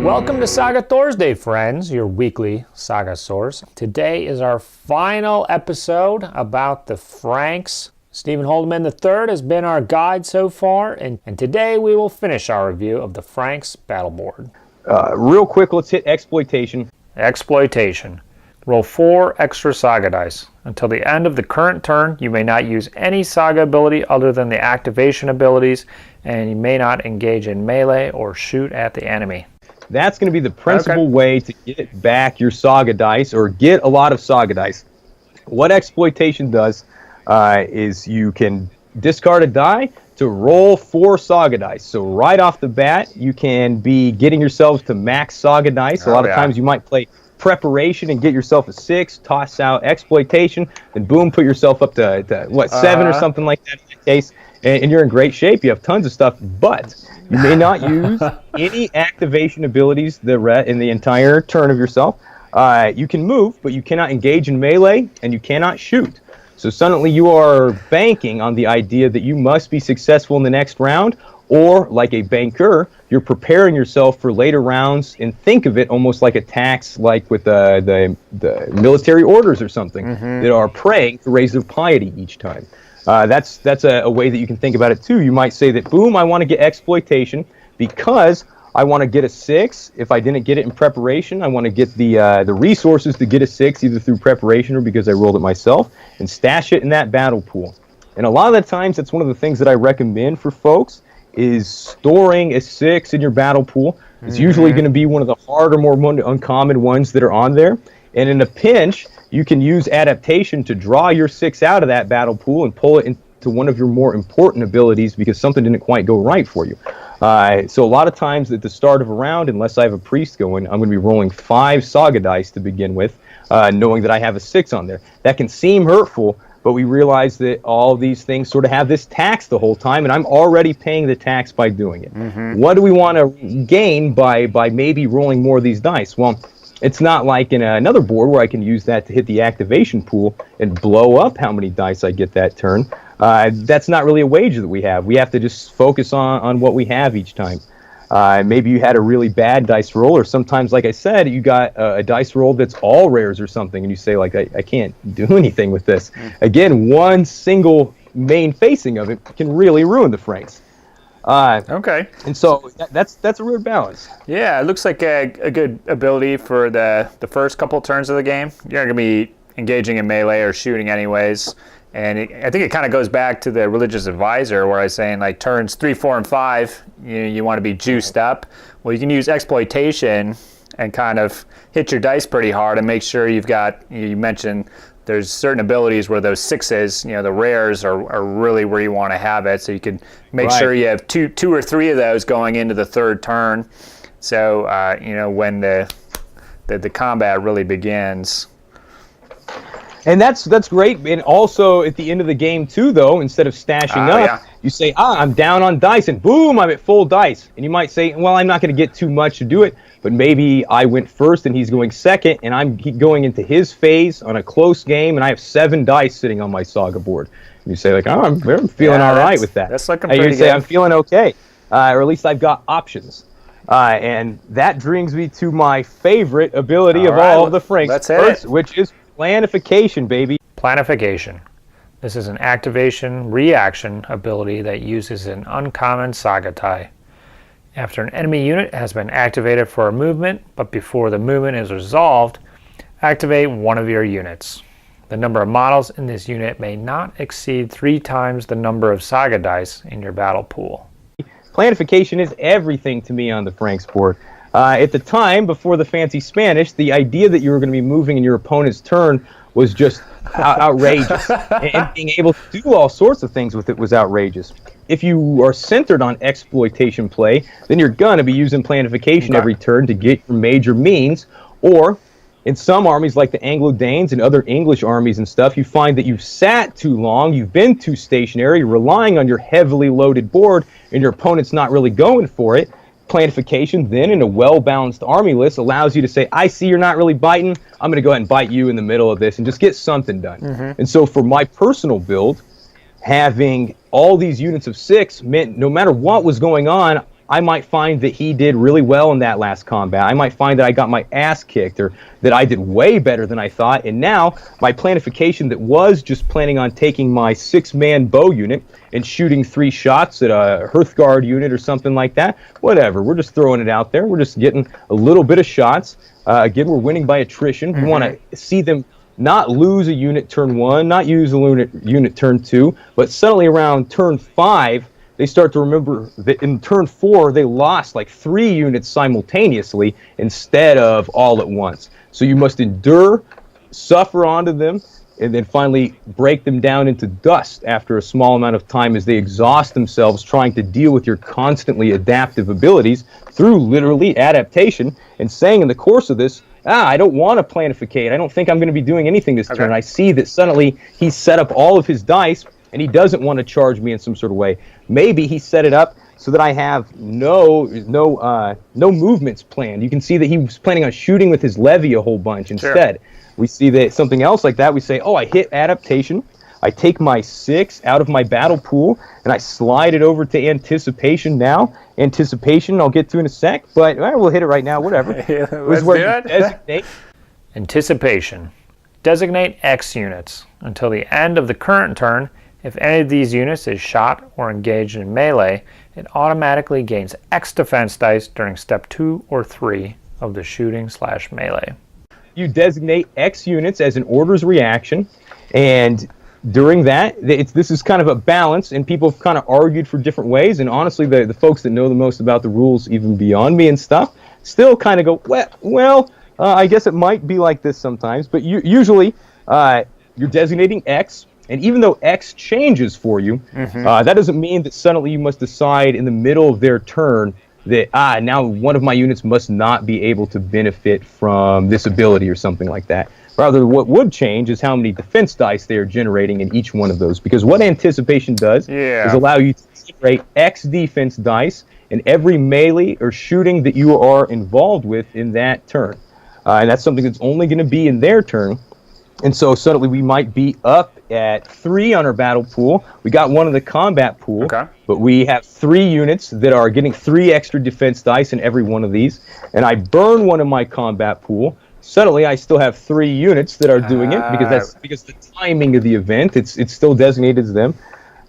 Welcome to Saga Thursday, friends, your weekly Saga source. Today is our final episode about the Franks. Stephen Holdeman III has been our guide so far, and today we will finish our review of the Franks battle board. Real quick, let's hit exploitation. Exploitation. Roll 4 extra Saga dice. Until the end of the current turn, you may not use any Saga ability other than the activation abilities, and you may not engage in melee or shoot at the enemy. That's going to be the principal way to get back your Saga dice, or get a lot of Saga dice. What exploitation does is you can discard a die to roll 4 Saga dice. So right off the bat, you can be getting yourselves to max Saga dice. A lot of times you might play preparation and get yourself a 6, toss out exploitation, then boom, put yourself up to what, 7 or something like that in that case, and you're in great shape. You have tons of stuff, but you may not use any activation abilities in the entire turn of yourself. You can move, but you cannot engage in melee, and you cannot shoot. So suddenly you are banking on the idea that you must be successful in the next round, or like a banker, you're preparing yourself for later rounds, and think of it almost like a tax, like with the military orders or something, that are praying to raise their piety each time. That's a way that you can think about it too. You might say that, boom, I want to get exploitation because I want to get a 6. If I didn't get it in preparation, I want to get the resources to get a 6, either through preparation or because I rolled it myself, and stash it in that battle pool. And a lot of the times, that's one of the things that I recommend for folks, is storing a 6 in your battle pool. It's usually going to be one of the harder, more uncommon ones that are on there. And in a pinch, you can use adaptation to draw your 6 out of that battle pool and pull it into one of your more important abilities because something didn't quite go right for you. So a lot of times at the start of a round, unless I have a priest going, I'm going to be rolling 5 Saga dice to begin with, knowing that I have a 6 on there. That can seem hurtful, but we realize that all these things sort of have this tax the whole time, and I'm already paying the tax by doing it. What do we want to gain by maybe rolling more of these dice? Well, it's not like in another board where I can use that to hit the activation pool and blow up how many dice I get that turn. That's not really a wager that we have. We have to just focus on what we have each time. Maybe you had a really bad dice roll, or sometimes, like I said, you got a dice roll that's all rares or something, and you say, like, I can't do anything with this. Again, one single main facing of it can really ruin the Franks. And so that's a weird balance. Yeah, it looks like a good ability for the first couple turns of the game. You're not going to be engaging in melee or shooting anyways. And I think it kind of goes back to the religious advisor where I was saying, like, turns 3, 4, and 5, you want to be juiced up. Well, you can use exploitation and kind of hit your dice pretty hard and make sure you've got, you mentioned there's certain abilities where those 6s, the rares are really where you want to have it. So you can make sure you have two or 3 of those going into the third turn. So, when the combat really begins. And that's great. And also at the end of the game too, though, instead of stashing up, you say, I'm down on dice, and boom, I'm at full dice. And you might say, well, I'm not going to get too much to do it, but maybe I went first and he's going second, and I'm going into his phase on a close game, and I have 7 dice sitting on my Saga board. And you say, like, I'm feeling all right with that. That's looking pretty good. You say, I'm feeling okay, or at least I've got options. And that brings me to my favorite ability of all of the Franks, which is Planification, baby. Planification. This is an activation reaction ability that uses an uncommon Saga tie. After an enemy unit has been activated for a movement, but before the movement is resolved, activate one of your units. The number of models in this unit may not exceed 3 times the number of Saga dice in your battle pool. Planification is everything to me on the Franks board. At the time, before the fancy Spanish, the idea that you were going to be moving in your opponent's turn was just outrageous. And being able to do all sorts of things with it was outrageous. If you are centered on exploitation play, then you're going to be using planification every turn to get your major means. Or, in some armies like the Anglo-Danes and other English armies and stuff, you find that you've sat too long, you've been too stationary, relying on your heavily loaded board, and your opponent's not really going for it. Planification then in a well-balanced army list allows you to say, I see you're not really biting, I'm going to go ahead and bite you in the middle of this and just get something done. And so for my personal build, having all these units of 6 meant no matter what was going on, I might find that he did really well in that last combat. I might find that I got my ass kicked, or that I did way better than I thought, and now my planification that was just planning on taking my 6-man bow unit and shooting 3 shots at a Hearthguard unit or something like that, whatever, we're just throwing it out there. We're just getting a little bit of shots. Again, we're winning by attrition. We want to see them not lose a unit turn 1, not use a unit turn 2, but suddenly around turn 5, they start to remember that in turn 4, they lost like 3 units simultaneously instead of all at once. So you must endure, suffer onto them, and then finally break them down into dust after a small amount of time as they exhaust themselves trying to deal with your constantly adaptive abilities through literally adaptation, and saying in the course of this, I don't want to planificate. I don't think I'm going to be doing anything this turn. I see that suddenly he's set up all of his dice, and he doesn't want to charge me in some sort of way. Maybe he set it up so that I have no movements planned. You can see that he was planning on shooting with his levy a whole bunch instead. Sure. We see that something else like that. We say, oh, I hit adaptation. I take my 6 out of my battle pool, and I slide it over to anticipation now. Anticipation, I'll get to in a sec, but we'll hit it right now, whatever. Let's do it. Designate. Anticipation. Designate X units. Until the end of the current turn, if any of these units is shot or engaged in melee, it automatically gains X defense dice during step 2 or 3 of the shooting/melee. You designate X units as an orders reaction, and during that, this is kind of a balance, and people have kind of argued for different ways, and honestly, the folks that know the most about the rules, even beyond me and stuff, still kind of go, well, I guess it might be like this sometimes, but usually you're designating X, and even though X changes for you, that doesn't mean that suddenly you must decide in the middle of their turn that, now one of my units must not be able to benefit from this ability or something like that. Rather, what would change is how many defense dice they are generating in each one of those. Because what anticipation does is allow you to generate X defense dice in every melee or shooting that you are involved with in that turn. And that's something that's only going to be in their turn. And so suddenly we might be up at 3 on our battle pool. We got 1 in the combat pool, but we have 3 units that are getting 3 extra defense dice in every one of these. And I burn 1 in my combat pool. Suddenly I still have 3 units that are doing it because the timing of the event, it's still designated as them.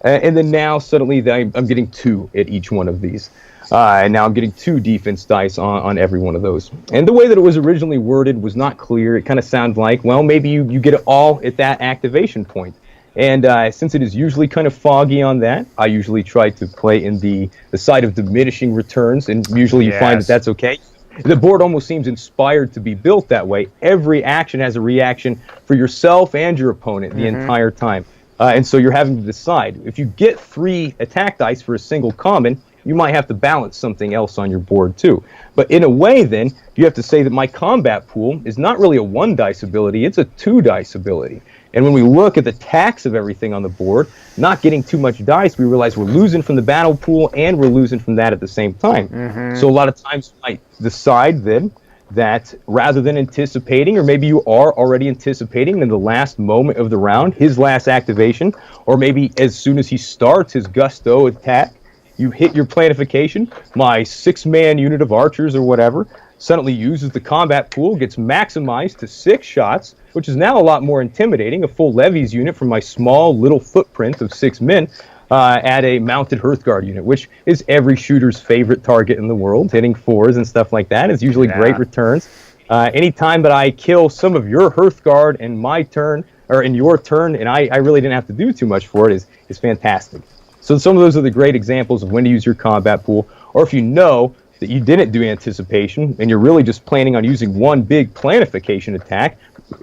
And then now suddenly I'm getting 2 at each one of these. And now I'm getting 2 defense dice on every one of those. And the way that it was originally worded was not clear. It kind of sounded like, well, maybe you get it all at that activation point. And since it is usually kind of foggy on that, I usually try to play in the side of diminishing returns, and usually you find that that's okay. The board almost seems inspired to be built that way. Every action has a reaction for yourself and your opponent the entire time. And so you're having to decide. If you get 3 attack dice for a single common, you might have to balance something else on your board too. But in a way then, you have to say that my combat pool is not really a 1 dice ability, it's a 2 dice ability. And when we look at the tax of everything on the board, not getting too much dice, we realize we're losing from the battle pool and we're losing from that at the same time. So a lot of times you might decide then that rather than anticipating, or maybe you are already anticipating in the last moment of the round, his last activation, or maybe as soon as he starts his gusto attack, you hit your planification, my 6-man unit of archers or whatever suddenly uses the combat pool, gets maximized to 6 shots, which is now a lot more intimidating, a full levies unit from my small little footprint of 6 men at a mounted Hearthguard unit, which is every shooter's favorite target in the world, hitting 4s and stuff like that. It's usually great returns. Anytime that I kill some of your Hearthguard in my turn, or in your turn, and I really didn't have to do too much for it, is fantastic. So some of those are the great examples of when to use your combat pool, or if you know that you didn't do anticipation and you're really just planning on using 1 big planification attack,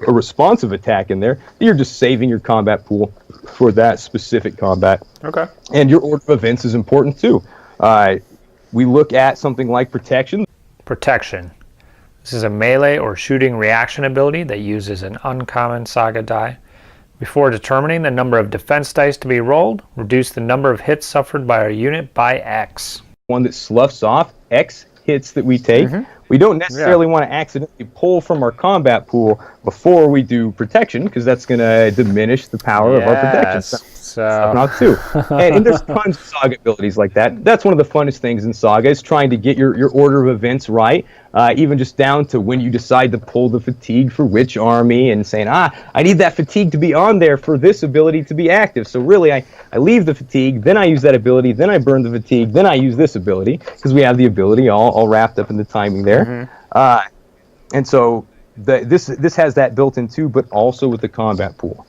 a responsive attack in there, you're just saving your combat pool for that specific combat. And your order of events is important too. We look at something like protection. Protection. This is a melee or shooting reaction ability that uses an uncommon saga die. Before determining the number of defense dice to be rolled, reduce the number of hits suffered by our unit by X. One that sloughs off X hits that we take. We don't necessarily want to accidentally pull from our combat pool before we do protection, because that's going to diminish the power of our protection. Not too. And there's tons of Saga abilities like that. That's one of the funnest things in Saga is trying to get your order of events right, even just down to when you decide to pull the fatigue for which army and saying, I need that fatigue to be on there for this ability to be active. So really, I leave the fatigue, then I use that ability, then I burn the fatigue, then I use this ability, because we have the ability all wrapped up in the timing there. And so this has that built in too, but also with the combat pool.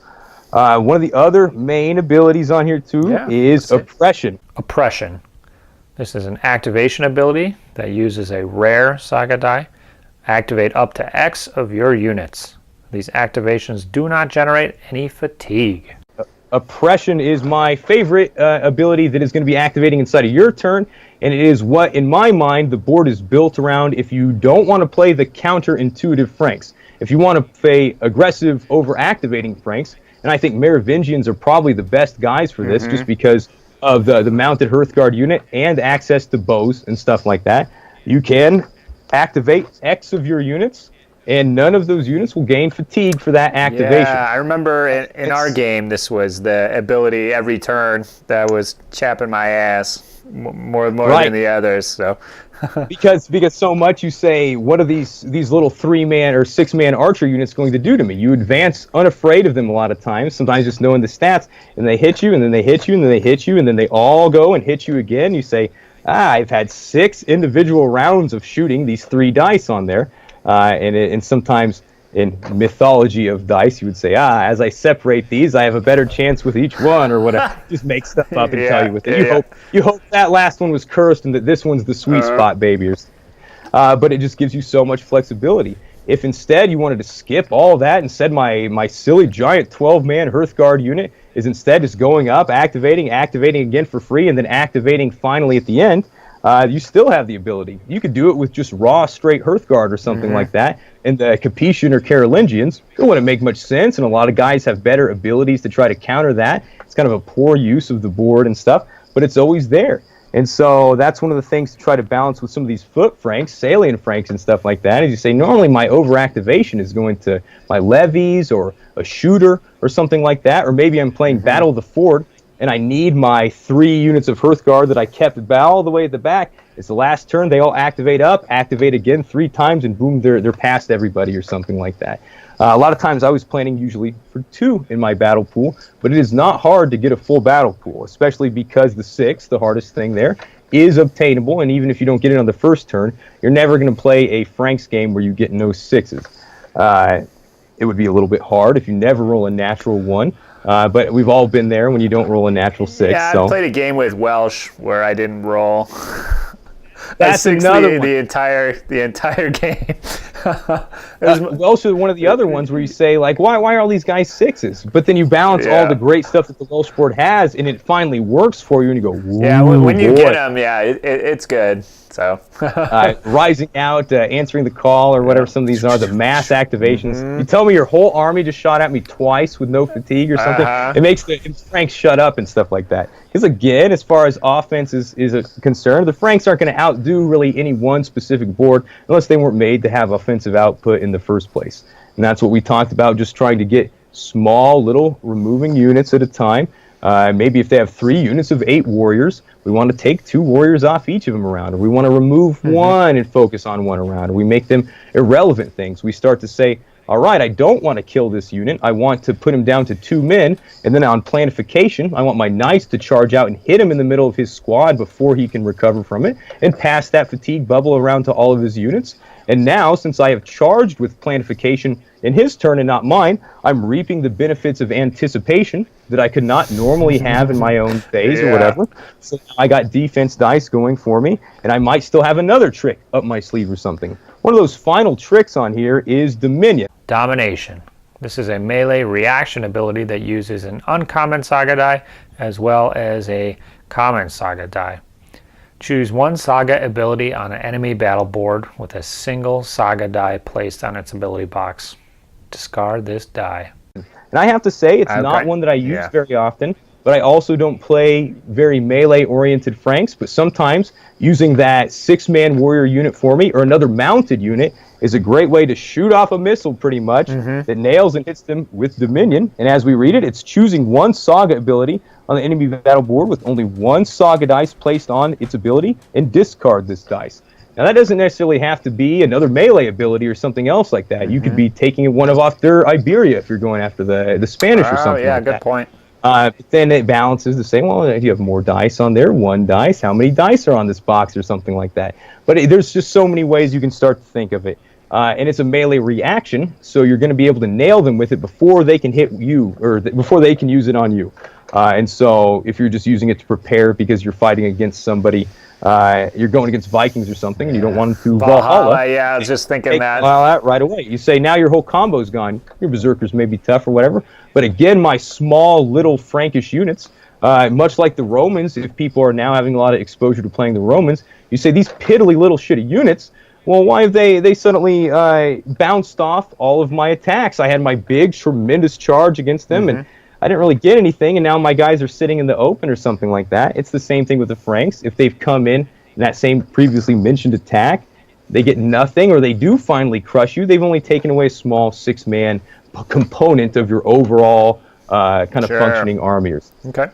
One of the other main abilities on here too is Oppression. Oppression. This is an activation ability that uses a rare Saga die. Activate up to X of your units. These activations do not generate any fatigue. Oppression is my favorite ability that is going to be activating inside of your turn, and it is what, in my mind, the board is built around if you don't want to play the counterintuitive Franks. If you want to play aggressive, over-activating Franks, and I think Merovingians are probably the best guys for this, just because of the mounted Hearthguard unit and access to bows and stuff like that. You can activate X of your units, and none of those units will gain fatigue for that activation. Yeah, I remember in our game, this was the ability every turn that was chapping my ass more than the others. So. because so much you say, what are these little 3-man or 6-man archer units going to do to me? You advance unafraid of them a lot of times, sometimes just knowing the stats, and they hit you, and then they hit you, and then they hit you, and then they all go and hit you again. You say, I've had 6 individual rounds of shooting these 3 dice on there. And sometimes in mythology of dice, you would say, as I separate these, I have a better chance with each one, or whatever. Just make stuff up and tell you with it. You hope that last one was cursed and that this one's the sweet spot, baby. But it just gives you so much flexibility. If instead you wanted to skip all that, instead my silly giant 12-man Hearthguard unit is instead just going up, activating again for free, and then activating finally at the end, you still have the ability. You could do it with just raw, straight Hearthguard or something like that. And the Capetian or Carolingians, it wouldn't make much sense, and a lot of guys have better abilities to try to counter that. It's kind of a poor use of the board and stuff, but it's always there. And so that's one of the things to try to balance with some of these foot Franks, salient Franks and stuff like that, is you say, normally my overactivation is going to my levies or a shooter or something like that, or maybe I'm playing Battle of the Ford, and I need my 3 units of Hearthguard that I kept all the way at the back. It's the last turn, they all activate up, activate again 3 times, and boom, they're past everybody or something like that. A lot of times I was planning usually for 2 in my battle pool, but it is not hard to get a full battle pool, especially because the 6, the hardest thing there, is obtainable, and even if you don't get it on the first turn, you're never going to play a Franks game where you get no 6s. It would be a little bit hard if you never roll a natural 1. But we've all been there when you don't roll a natural 6. Yeah, so. I played a game with Welsh where I didn't roll. That's another one. The entire game. Welsh is one of the other ones where you say, like, why are all these guys 6s? But then you balance all the great stuff that the Welsh board has, and it finally works for you, and you go, whoa, yeah, when you get them, it's good. So rising out, answering the call, or whatever some of these are, the mass activations. You tell me your whole army just shot at me twice with no fatigue or something. It makes the Franks shut up and stuff like that. Because again, as far as offense is concerned, the Franks aren't going to outdo really any one specific board unless they weren't made to have offensive output in the first place. And that's what we talked about, just trying to get small little removing units at a time. Maybe if they have 3 units of 8 warriors, we want to take 2 warriors off each of them around, or we want to remove 1 and focus on 1 around, or we make them irrelevant things. We start to say, all right, I don't want to kill this unit. I want to put him down to 2 men, and then on planification, I want my knights to charge out and hit him in the middle of his squad before he can recover from it, and pass that fatigue bubble around to all of his units. And now, since I have charged with planification in his turn and not mine, I'm reaping the benefits of anticipation that I could not normally have in my own phase or whatever. So I got defense dice going for me, and I might still have another trick up my sleeve or something. One of those final tricks on here is Dominion. Domination. This is a melee reaction ability that uses an uncommon Saga die as well as a common Saga die. Choose 1 Saga ability on an enemy battle board with a single Saga die placed on its ability box. Discard this die. And I have to say, it's not one that I use very often. but I also don't play very melee-oriented Franks, but sometimes using that 6-man warrior unit for me, or another mounted unit, is a great way to shoot off a missile, pretty much, that nails and hits them with Dominion. And as we read it, it's choosing one Saga ability on the enemy battle board with only one Saga dice placed on its ability, and discard this dice. Now, that doesn't necessarily have to be another melee ability or something else like that. You could be taking one of off their Iberia if you're going after the Spanish or something like that. Good point. But then it balances the same. Well, if you have more dice on there, one dice, how many dice are on this box or something like that? But there's just so many ways you can start to think of it. And it's a melee reaction, so you're going to be able to nail them with it before they can hit you, or before they can use it on you. And so if you're just using it to prepare because you're fighting against somebody, you're going against Vikings or something, and you don't want them to Valhalla. Yeah, I was just thinking that. Well, right away. You say, now your whole combo's gone. Your Berserkers may be tough or whatever, but again, my small little Frankish units, much like the Romans, if people are now having a lot of exposure to playing the Romans, you say, these piddly little shitty units, well, why have they suddenly bounced off all of my attacks? I had my big, tremendous charge against them, and I didn't really get anything, and now my guys are sitting in the open or something like that. It's the same thing with the Franks. If they've come in that same previously mentioned attack, they get nothing, or they do finally crush you. They've only taken away a small 6-man component of your overall kind of functioning army. Okay.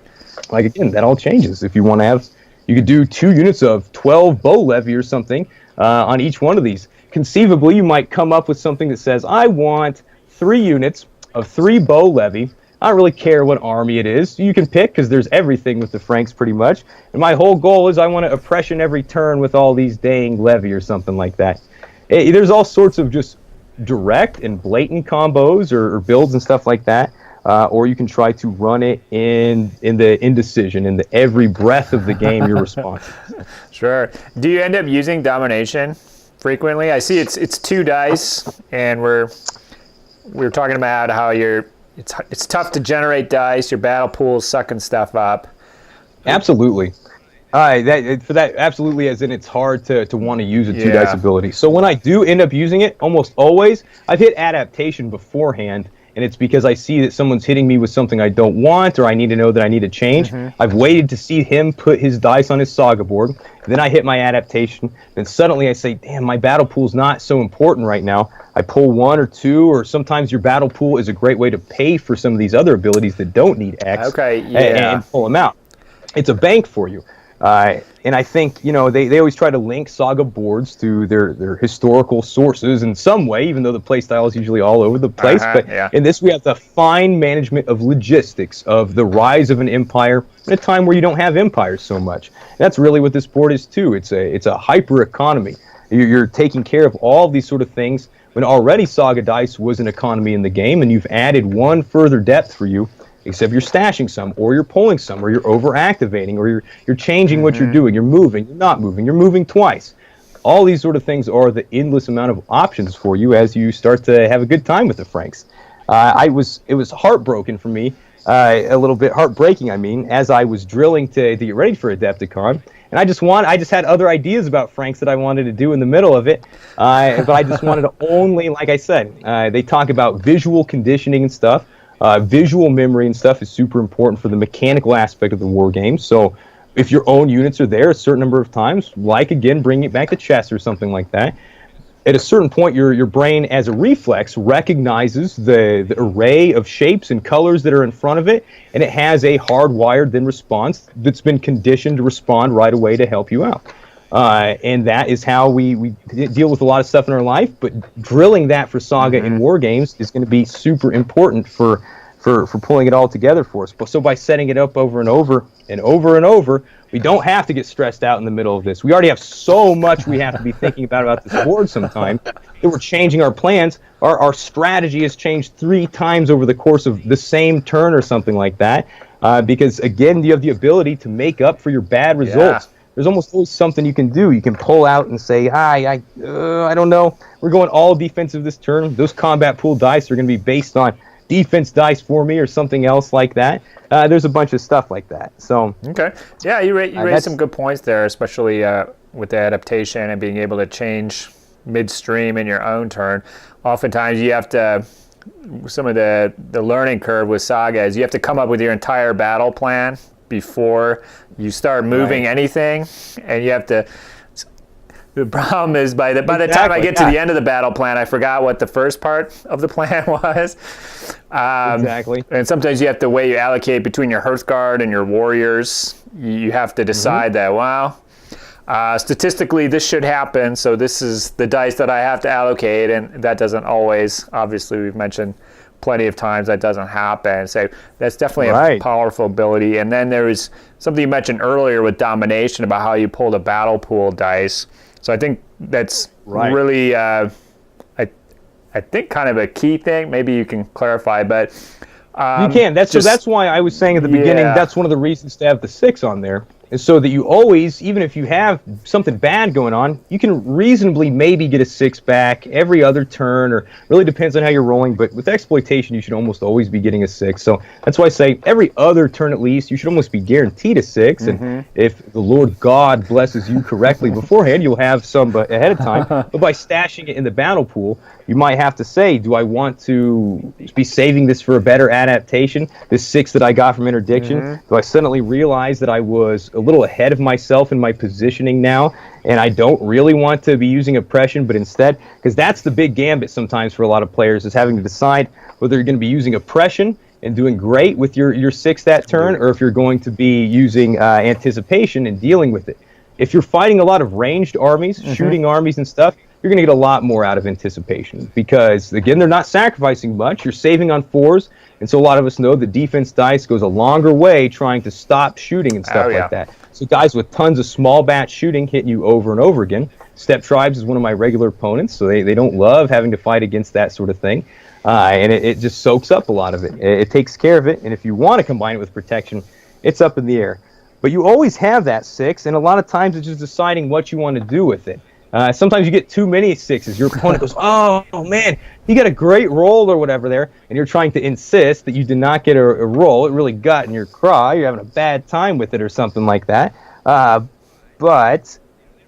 Like, again, that all changes. If you want to have, you could do 2 units of 12 bow levy or something on each one of these. Conceivably, you might come up with something that says, I want 3 units of 3 bow levy. I don't really care what army it is. You can pick, because there's everything with the Franks pretty much. And my whole goal is I want to oppression every turn with all these dang levy or something like that. There's all sorts of just direct and blatant combos or builds and stuff like that. Or you can try to run it in the indecision, in the every breath of the game you're responsive. Sure. Do you end up using domination frequently? I see it's 2 dice, and we're talking about how it's tough to generate dice. Your battle pool's sucking stuff up. Absolutely. Absolutely, as in it's hard to want to use a 2 dice ability. So when I do end up using it, almost always, I've hit adaptation beforehand, and it's because I see that someone's hitting me with something I don't want, or I need to know that I need to change. I've waited to see him put his dice on his Saga board, then I hit my adaptation, then suddenly I say, damn, my battle pool's not so important right now. I pull 1 or 2, or sometimes your battle pool is a great way to pay for some of these other abilities that don't need X, and pull them out. It's a bank for you. And I think, they always try to link Saga boards to their historical sources in some way, even though the playstyle is usually all over the place. But in this, we have the fine management of logistics, of the rise of an empire in a time where you don't have empires so much. And that's really what this board is, too. It's a hyper economy. You're taking care of all these sort of things when already Saga Dice was an economy in the game, and you've added one further depth for you. Except you're stashing some, or you're pulling some, or you're over-activating, or you're changing what you're doing. You're moving, you're not moving, you're moving twice. All these sort of things are the endless amount of options for you as you start to have a good time with the Franks. It was heartbroken for me, a little bit heartbreaking, as I was drilling to get ready for Adapticon. And I just had other ideas about Franks that I wanted to do in the middle of it, but I just wanted to only, like I said, they talk about visual conditioning and stuff. Visual memory and stuff is super important for the mechanical aspect of the war game. So if your own units are there a certain number of times, like, again, bringing it back to chess or something like that, at a certain point, your brain, as a reflex, recognizes the array of shapes and colors that are in front of it, and it has a hardwired then response that's been conditioned to respond right away to help you out. And that is how we deal with a lot of stuff in our life, but drilling that for Saga in war games is going to be super important for pulling it all together for us. So by setting it up over and over and over and over, we don't have to get stressed out in the middle of this. We already have so much we have to be thinking about this board sometime that we're changing our plans. Our strategy has changed 3 times over the course of the same turn or something like that, because, again, you have the ability to make up for your bad results. There's almost always something you can do. You can pull out and say, I don't know. We're going all defensive this turn. Those combat pool dice are going to be based on defense dice for me or something else like that. There's a bunch of stuff like that. So okay. Yeah, you raised some good points there, especially with the adaptation and being able to change midstream in your own turn. Oftentimes you have to some of the learning curve with Saga is you have to come up with your entire battle plan before you start moving anything, and you have to. The problem is by the time I get to the end of the battle plan, I forgot what the first part of the plan was. Exactly. And sometimes you have to weigh, you allocate between your Hearthguard and your warriors. You have to decide that, well, statistically this should happen, so this is the dice that I have to allocate, and that doesn't always, obviously we've mentioned plenty of times that doesn't happen. So that's definitely a powerful ability. And then there was something you mentioned earlier with domination about how you pull the battle pool dice. So I think that's really, I think kind of a key thing. Maybe you can clarify, but you can. That's why I was saying at the beginning. That's one of the reasons to have the 6 on there, is so that you always, even if you have something bad going on, you can reasonably maybe get a 6 back every other turn, or really depends on how you're rolling. But with exploitation, you should almost always be getting a 6. So that's why I say every other turn at least, you should almost be guaranteed a 6. And if the Lord God blesses you correctly beforehand, you'll have some ahead of time. But by stashing it in the battle pool, you might have to say, do I want to be saving this for a better adaptation, this 6 that I got from interdiction? Do I suddenly realize that I was a little ahead of myself in my positioning now, and I don't really want to be using oppression, but instead, because that's the big gambit sometimes for a lot of players, is having to decide whether you're going to be using oppression and doing great with your 6 that turn, or if you're going to be using anticipation and dealing with it. If you're fighting a lot of ranged armies, shooting armies and stuff, you're going to get a lot more out of anticipation, because, again, they're not sacrificing much. You're saving on 4s, and so a lot of us know the defense dice goes a longer way trying to stop shooting and stuff like that. So guys with tons of small batch shooting hitting you over and over again. Steppe Tribes is one of my regular opponents, so they don't love having to fight against that sort of thing, and it just soaks up a lot of it. It takes care of it, and if you want to combine it with protection, it's up in the air. But you always have that 6, and a lot of times it's just deciding what you want to do with it. Sometimes you get too many 6s. Your opponent goes, oh man, you got a great roll or whatever there, and you're trying to insist that you did not get a roll. It really got in your craw. You're having a bad time with it or something like that. But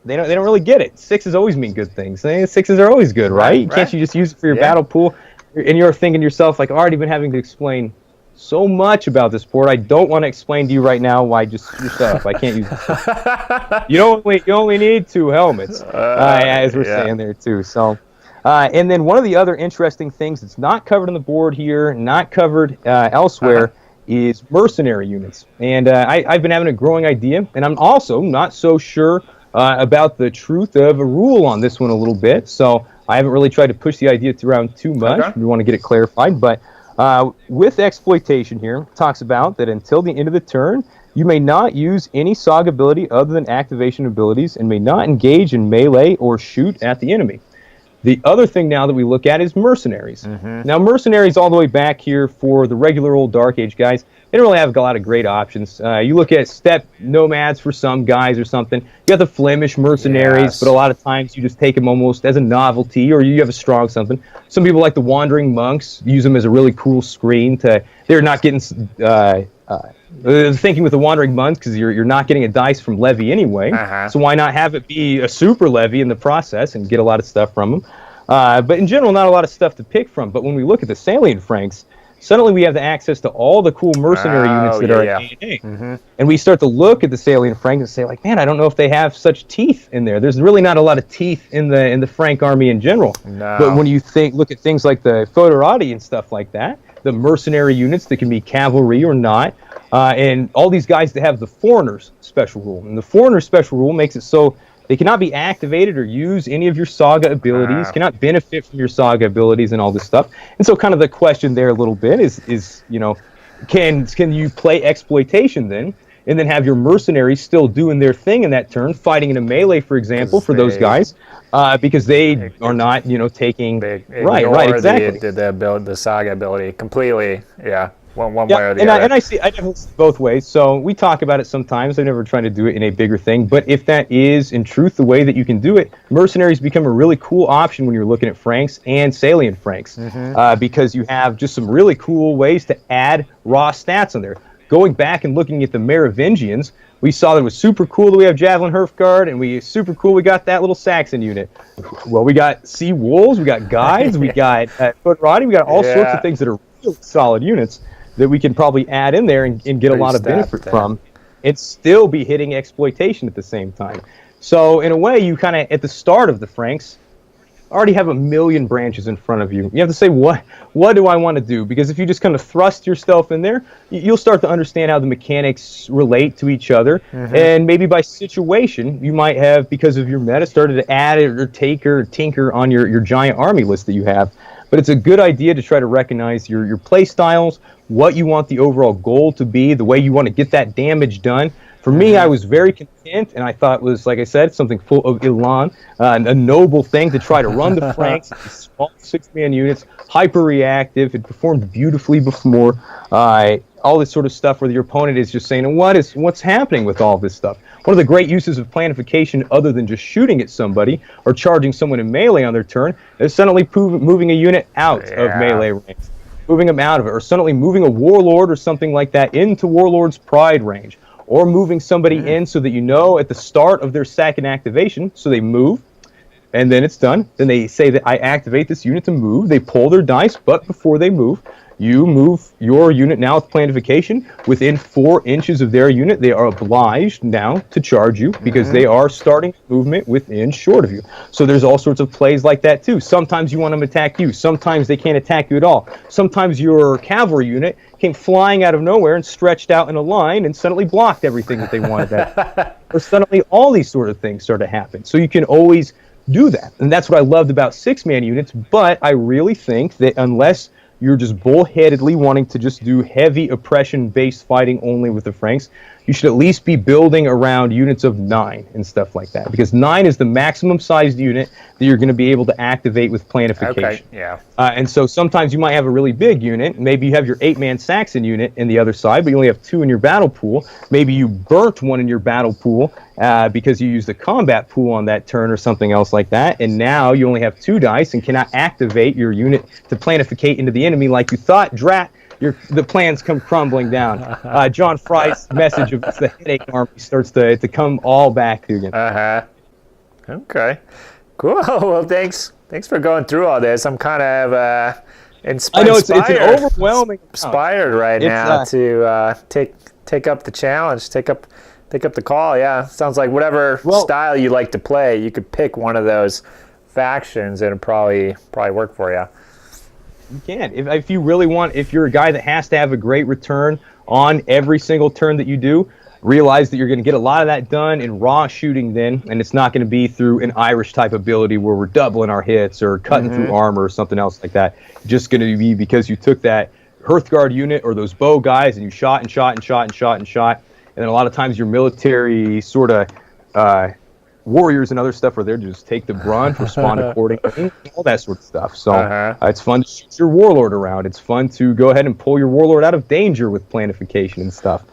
they don't really get it. 6s always mean good things. 6s are always good, right? Can't you just use it for your battle pool? And you're thinking to yourself, like, I've already been having to explain so much about this board. I don't want to explain to you right now why. Just shut up. I can't use it. You only need 2 helmets, as we're saying there too. So, and then one of the other interesting things that's not covered on the board here, not covered elsewhere, is mercenary units. And I've been having a growing idea, and I'm also not so sure about the truth of a rule on this one a little bit. So I haven't really tried to push the idea around too much. We want to get it clarified, but. With exploitation here, it talks about that until the end of the turn, you may not use any Saga ability other than activation abilities, and may not engage in melee or shoot at the enemy. The other thing now that we look at is mercenaries. Now, mercenaries all the way back here for the regular old Dark Age guys, they don't really have a lot of great options. You look at steppe nomads for some guys or something. You got the Flemish mercenaries, but a lot of times you just take them almost as a novelty, or you have a strong something. Some people like the wandering monks, use them as a really cool screen to. They're not getting. Thinking with the wandering monks, because you're not getting a dice from levy anyway. So why not have it be a super levy in the process and get a lot of stuff from them? But in general, not a lot of stuff to pick from. But when we look at the Salient Franks, suddenly we have the access to all the cool mercenary units that are at ADA. And we start to look at the Salient Franks and say, like, man, I don't know if they have such teeth in there. There's really not a lot of teeth in the Frank army in general. But when you look at things like the Foederati and stuff like that, the mercenary units that can be cavalry or not, and all these guys that have the Foreigner's special rule. And the Foreigner's special rule makes it so they cannot be activated or use any of your Saga abilities, cannot benefit from your Saga abilities and all this stuff. And so kind of the question there a little bit is can you play exploitation then, and then have your mercenaries still doing their thing in that turn, fighting in a melee, for example, for those guys, because they are not, taking... Right, exactly. The Saga ability completely, one way or the other. And I definitely see both ways. So we talk about it sometimes. I'm never trying to do it in a bigger thing. But if that is, in truth, the way that you can do it, mercenaries become a really cool option when you're looking at Franks and Salient Franks, because you have just some really cool ways to add raw stats on there. Going back and looking at the Merovingians, We saw that it was super cool that we have Javelin Hearthguard, and super cool we got that little Saxon unit. Well, we got Sea Wolves, we got Guides, we got Foot Roddy, we got all sorts of things that are really solid units that we can probably add in there and get a lot of benefit from, and still be hitting exploitation at the same time. So in a way, you kind of, at the start of the Franks, already have a million branches in front of you. You have to say, what do I want to do? Because if you just kind of thrust yourself in there, you'll start to understand how the mechanics relate to each other. And maybe by situation, you might have, because of your meta, started to add or take or tinker on your giant army list that you have. But it's a good idea to try to recognize your play styles, what you want the overall goal to be, the way you want to get that damage done. For me, I was very content, and I thought it was, like I said, something full of elan, a noble thing to try to run the Franks, small 6-man units, hyper-reactive. It performed beautifully before. All this sort of stuff where your opponent is just saying, what's happening with all this stuff? One of the great uses of planification, other than just shooting at somebody or charging someone in melee on their turn, is suddenly moving a unit out of melee range, moving them out of it, or suddenly moving a warlord or something like that into Warlord's Pride range. Or moving somebody in so that you know at the start of their second activation, so they move, and then it's done. Then they say that I activate this unit to move. They pull their dice, but before they move, you move your unit now with planification within 4 inches of their unit. They are obliged now to charge you because they are starting movement within short of you. So there's all sorts of plays like that too. Sometimes you want them to attack you. Sometimes they can't attack you at all. Sometimes your cavalry unit came flying out of nowhere and stretched out in a line and suddenly blocked everything that they wanted. Or suddenly all these sort of things start to happen. So you can always do that. And that's what I loved about 6-man units. But I really think that unless you're just bullheadedly wanting to just do heavy oppression-based fighting only with the Franks, you should at least be building around units of 9 and stuff like that. Because 9 is the maximum sized unit that you're going to be able to activate with planification. Okay, yeah. And so sometimes you might have a really big unit. Maybe you have your 8-man Saxon unit in the other side, but you only have 2 in your battle pool. Maybe you burnt 1 in your battle pool because you used the combat pool on that turn or something else like that. And now you only have 2 dice and cannot activate your unit to planificate into the enemy like you thought. Drat. The plans come crumbling down. John Fry's message of the headache army starts to come all back to you. Okay. Cool. Well, thanks for going through all this. I'm kind of inspired. I know it's an overwhelming. Inspired right now to take up the challenge, take up the call. Yeah, sounds like whatever style you like to play, you could pick one of those factions and it'd probably work for you. You can. If you really want, if you're a guy that has to have a great return on every single turn that you do, realize that you're going to get a lot of that done in raw shooting then, and it's not going to be through an Irish type ability where we're doubling our hits or cutting through armor or something else like that. It's just going to be because you took that Hearthguard unit or those bow guys and you shot and shot and shot and shot and shot, and then a lot of times your military sort of warriors and other stuff where they're just take the brunt, respond accordingly, all that sort of stuff. So it's fun to shoot your warlord around. It's fun to go ahead and pull your warlord out of danger with planification and stuff.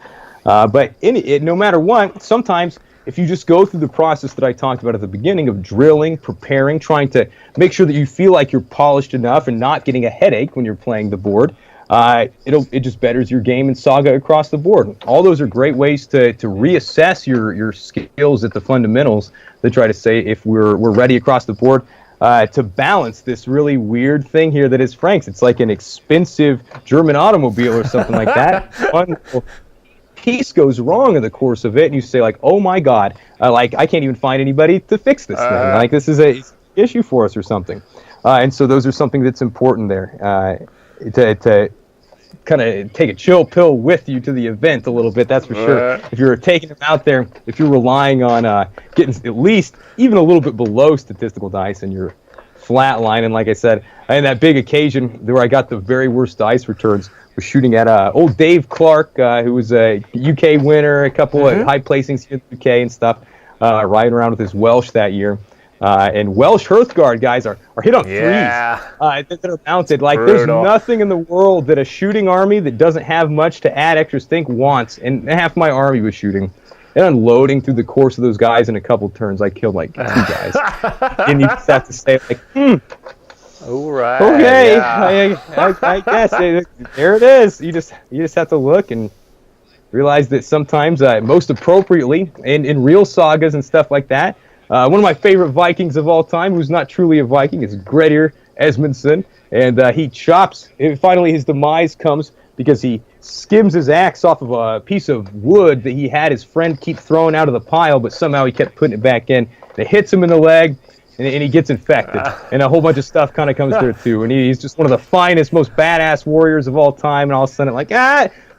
But no matter what, sometimes if you just go through the process that I talked about at the beginning of drilling, preparing, trying to make sure that you feel like you're polished enough and not getting a headache when you're playing the board, it just betters your game in Saga across the board. All those are great ways to reassess your skills at the fundamentals that try to say if we're ready across the board to balance this really weird thing here that is Franks. It's like an expensive German automobile or something like that. One piece goes wrong in the course of it, and you say like, "Oh my God, I can't even find anybody to fix this thing. Like this is a issue for us or something." And so those are something that's important there to kind of take a chill pill with you to the event a little bit, that's for sure. If you're taking them out there, if you're relying on getting at least even a little bit below statistical dice and you're flatlining, like I said, and that big occasion where I got the very worst dice returns was shooting at old Dave Clark, who was a UK winner, a couple of high placings in the UK and stuff, riding around with his Welsh that year. And Welsh Hearthguard guys are hit on threes that are mounted. Like there's nothing in the world that a shooting army that doesn't have much to add extra stink wants. And half my army was shooting and unloading through the course of those guys in a couple turns. I killed like 2 guys. And you just have to say like, all right. Okay, I guess there it is. You just have to look and realized that sometimes, most appropriately, in real sagas and stuff like that, one of my favorite Vikings of all time, who's not truly a Viking, is Grettir Esmundsson, and he chops. Finally, his demise comes because he skims his axe off of a piece of wood that he had his friend keep throwing out of the pile, but somehow he kept putting it back in. And it hits him in the leg, and he gets infected. And a whole bunch of stuff kind of comes through, too. And he's just one of the finest, most badass warriors of all time, and all of a sudden, like,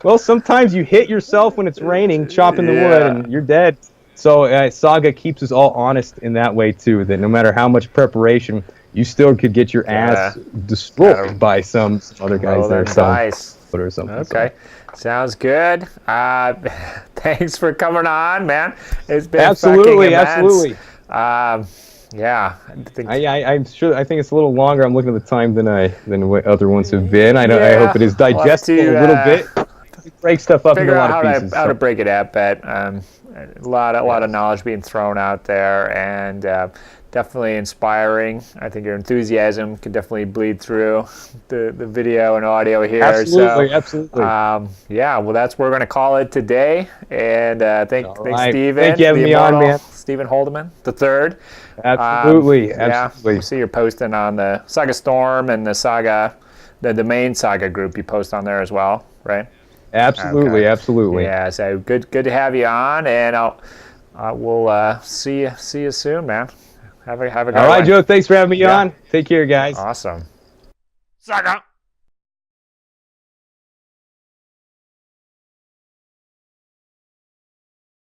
well, sometimes you hit yourself when it's raining, chopping the wood, and you're dead. So Saga keeps us all honest in that way, too, that no matter how much preparation, you still could get your ass destroyed by some other guys there. Nice. Or something. Okay. Sounds good. Thanks for coming on, man. It's been absolutely. Yeah, I'm sure. I think it's a little longer. I'm looking at the time than what other ones have been. I hope it is digestible a little bit. Break stuff up into a lot of pieces. How to break it up, but a lot of knowledge being thrown out there, and definitely inspiring. I think your enthusiasm can definitely bleed through the video and audio here. Absolutely. Yeah, well, that's what we're going to call it today. And thanks, Steven. Thank you for having me on, man. Steven Holdeman, the third. Absolutely. Yeah, we see you're posting on the Saga Storm and the Saga, the main Saga group you post on there as well, right? Absolutely. Yeah, so good to have you on, and we'll see you soon, man. Have a good one. All right, Joe. Thanks for having me on. Take care, guys. Awesome. Saga.